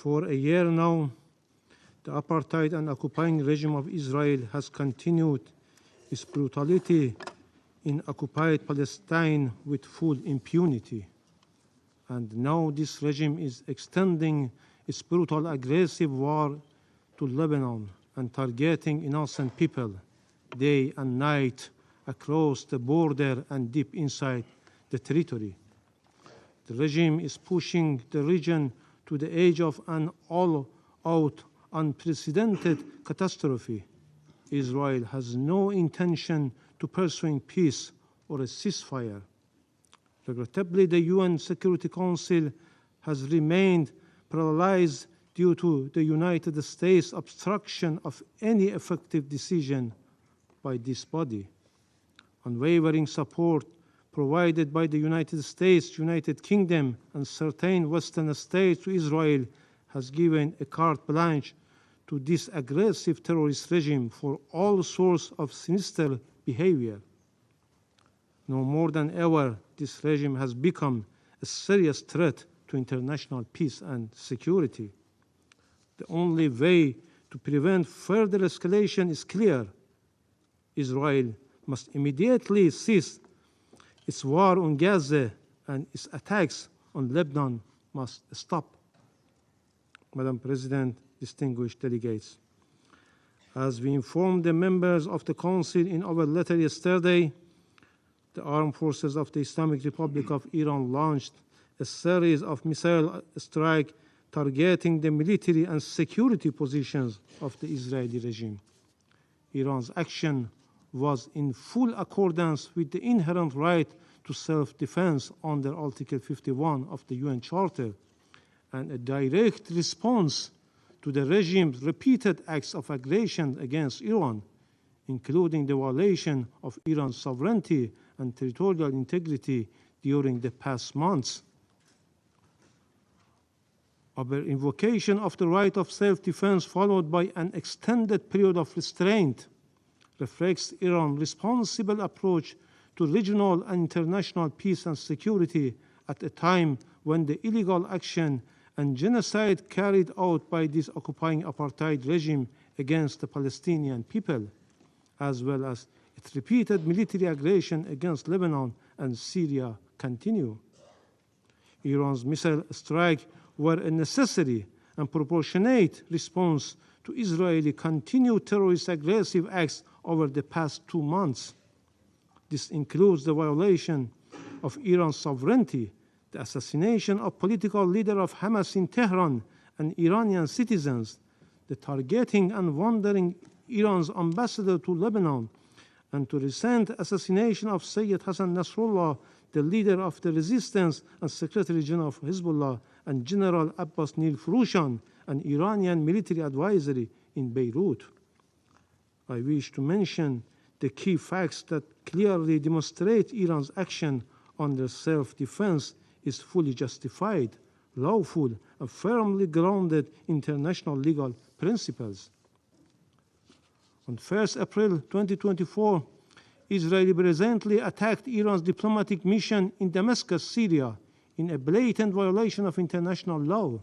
For a year now, the apartheid and occupying regime of Israel has continued its brutality in occupied Palestine with full impunity. And now this regime is extending its brutal aggressive war to Lebanon and targeting innocent people day and night across the border and deep inside the territory. The regime is pushing the region to the edge of an all-out, unprecedented catastrophe. Israel has no intention to pursue peace or a ceasefire. Regrettably, the UN Security Council has remained paralyzed due to the United States' obstruction of any effective decision by this body. Unwavering support provided by the United States, United Kingdom, and certain Western states to Israel has given a carte blanche to this aggressive terrorist regime for all sorts of sinister behavior. No more than ever, this regime has become a serious threat to international peace and security. The only way to prevent further escalation is clear. Israel must immediately cease its war on Gaza, and its attacks on Lebanon must stop. Madam President, distinguished delegates, as we informed the members of the Council in our letter yesterday, the armed forces of the Islamic Republic of Iran launched a series of missile strikes targeting the military and security positions of the Israeli regime. Iran's action was in full accordance with the inherent right to self-defense under Article 51 of the UN Charter, and a direct response to the regime's repeated acts of aggression against Iran, including the violation of Iran's sovereignty and territorial integrity during the past months. Our invocation of the right of self-defense, followed by an extended period of restraint, reflects Iran's responsible approach to regional and international peace and security at a time when the illegal action and genocide carried out by this occupying apartheid regime against the Palestinian people, as well as its repeated military aggression against Lebanon and Syria, continue. Iran's missile strikes were a necessary and proportionate response to Israeli continued terrorist aggressive acts over the past 2 months. This includes the violation of Iran's sovereignty, the assassination of political leader of Hamas in Tehran and Iranian citizens, the targeting and wandering Iran's ambassador to Lebanon, and the recent assassination of Sayyid Hassan Nasrallah, the leader of the resistance and Secretary General of Hezbollah, and General Abbas Nil Furushan, an Iranian military advisor in Beirut. I wish to mention the key facts that clearly demonstrate Iran's action under self-defense is fully justified, lawful, and firmly grounded in international legal principles. On 1st April 2024, Israel presently attacked Iran's diplomatic mission in Damascus, Syria, in a blatant violation of international law,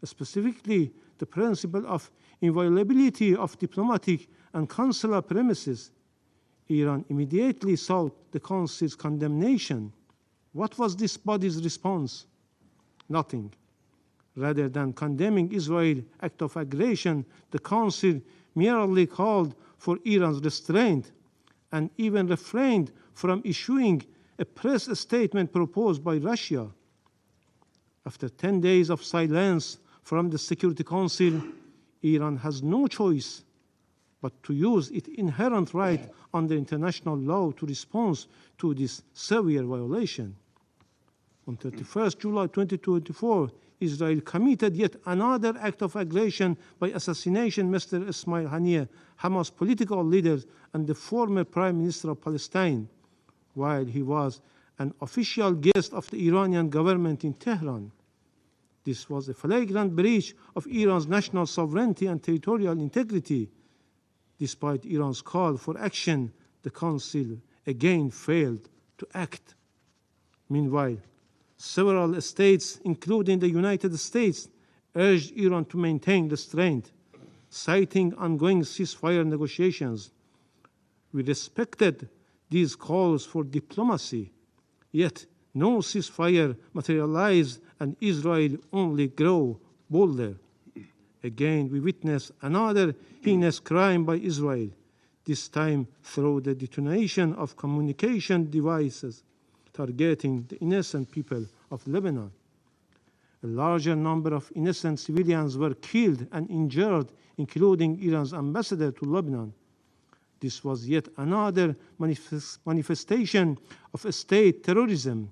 specifically the principle of inviolability of diplomatic and consular premises. Iran immediately sought the Council's condemnation. What was this body's response? Nothing. Rather than condemning Israel's act of aggression, the Council merely called for Iran's restraint and even refrained from issuing a press statement proposed by Russia. After 10 days of silence from the Security Council, Iran has no choice but to use its inherent right under international law to respond to this severe violation. On 31st July 2024, Israel committed yet another act of aggression by assassination Mr. Ismail Haniyeh, Hamas political leader and the former Prime Minister of Palestine, while he was an official guest of the Iranian government in Tehran. This was a flagrant breach of Iran's national sovereignty and territorial integrity. Despite Iran's call for action, the Council again failed to act. Meanwhile, several states, including the United States, urged Iran to maintain restraint, citing ongoing ceasefire negotiations. We respected these calls for diplomacy, yet no ceasefire materialized and Israel only grew bolder. Again, we witnessed another heinous crime by Israel, this time through the detonation of communication devices targeting the innocent people of Lebanon. A larger number of innocent civilians were killed and injured, including Iran's ambassador to Lebanon. This was yet another manifestation of state terrorism.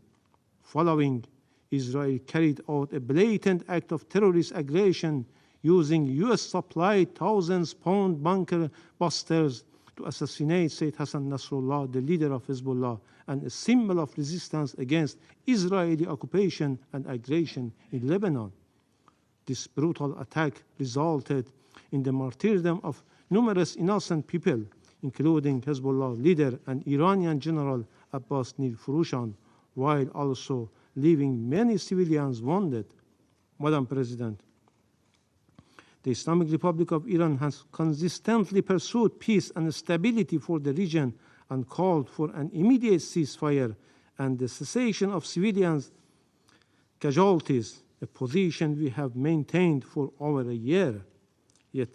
Following, Israel carried out a blatant act of terrorist aggression using US-supplied thousands-pound bunker busters to assassinate Sayyid Hassan Nasrallah, the leader of Hezbollah, and a symbol of resistance against Israeli occupation and aggression in Lebanon. This brutal attack resulted in the martyrdom of numerous innocent people, including Hezbollah leader and Iranian General Abbas Nil Furushan, while also leaving many civilians wounded. Madam President, the Islamic Republic of Iran has consistently pursued peace and stability for the region and called for an immediate ceasefire and the cessation of civilians' casualties, a position we have maintained for over a year. Yet,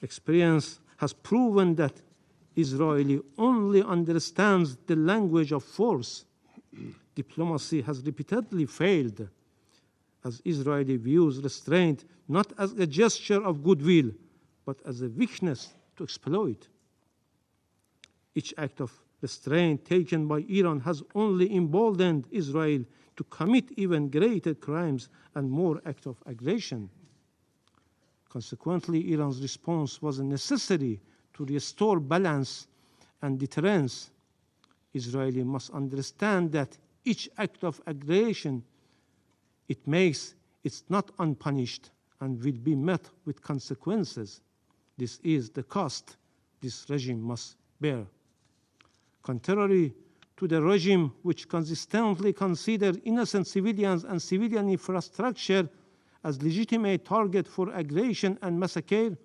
experience has proven that Israel only understands the language of force. Diplomacy has repeatedly failed, as Israel views restraint not as a gesture of goodwill, but as a weakness to exploit. Each act of restraint taken by Iran has only emboldened Israel to commit even greater crimes and more acts of aggression. Consequently, Iran's response was necessary to restore balance and deterrence. Israel must understand that each act of aggression it makes is not unpunished and will be met with consequences. This is the cost this regime must bear. Contrary to the regime which consistently considered innocent civilians and civilian infrastructure as legitimate target for aggression and massacre,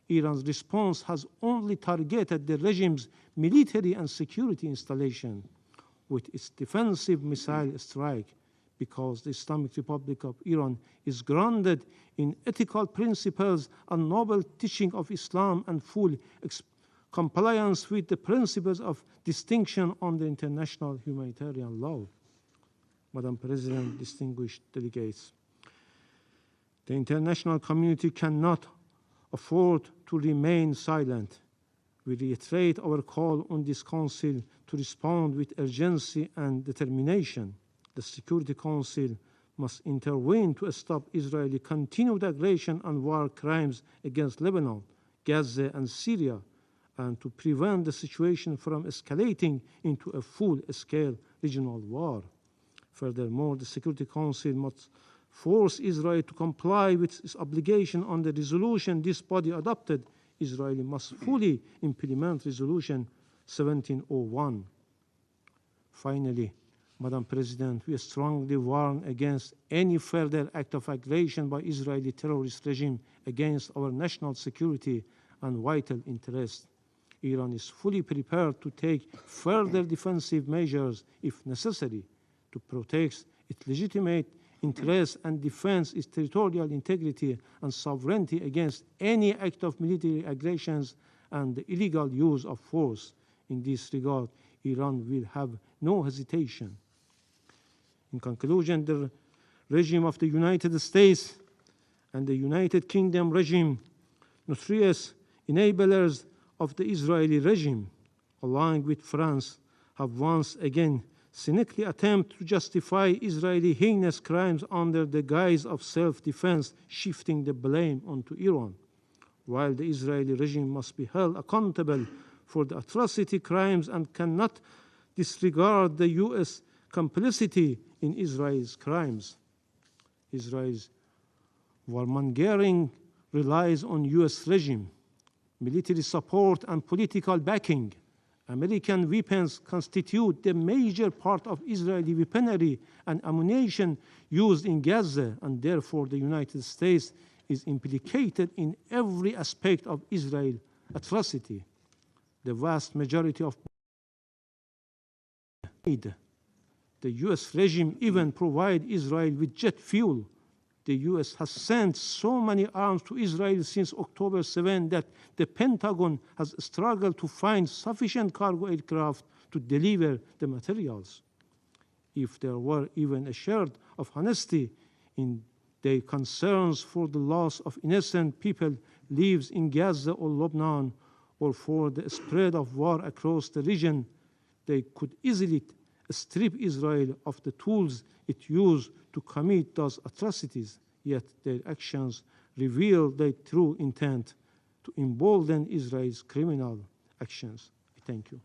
Iran's response has only targeted the regime's military and security installation with its defensive missile strike, because the Islamic Republic of Iran is grounded in ethical principles and noble teaching of Islam and full compliance with the principles of distinction under international humanitarian law. Madam President, distinguished delegates, the international community cannot afford to remain silent. We reiterate our call on this Council to respond with urgency and determination. The Security Council must intervene to stop Israeli continued aggression and war crimes against Lebanon, Gaza, and Syria, and to prevent the situation from escalating into a full-scale regional war. Furthermore, the Security Council must force Israel to comply with its obligation on the resolution this body adopted. Israel must fully implement Resolution 1701. Finally, Madam President, we strongly warn against any further act of aggression by Israeli terrorist regime against our national security and vital interests. Iran is fully prepared to take further defensive measures if necessary to protect its legitimate interests and defend its territorial integrity and sovereignty against any act of military aggressions and the illegal use of force. In this regard, Iran will have no hesitation. In conclusion, the regime of the United States and the United Kingdom regime, notorious enablers of the Israeli regime, along with France, have once again cynically attempted to justify Israeli heinous crimes under the guise of self-defense, shifting the blame onto Iran. While the Israeli regime must be held accountable for the atrocity crimes and cannot disregard the U.S. complicity in Israel's crimes. Israel's warmongering relies on U.S. regime, military support, and political backing. American weapons constitute the major part of Israeli weaponry and ammunition used in Gaza, and therefore the United States is implicated in every aspect of Israel's atrocity. The vast majority of the US regime even provide Israel with jet fuel. The US has sent so many arms to Israel since October 7 that the Pentagon has struggled to find sufficient cargo aircraft to deliver the materials. If there were even a shred of honesty in their concerns for the loss of innocent people lives in Gaza or Lebanon, or for the spread of war across the region, they could easily strip Israel of the tools it used to commit those atrocities, yet their actions reveal their true intent to embolden Israel's criminal actions. Thank you.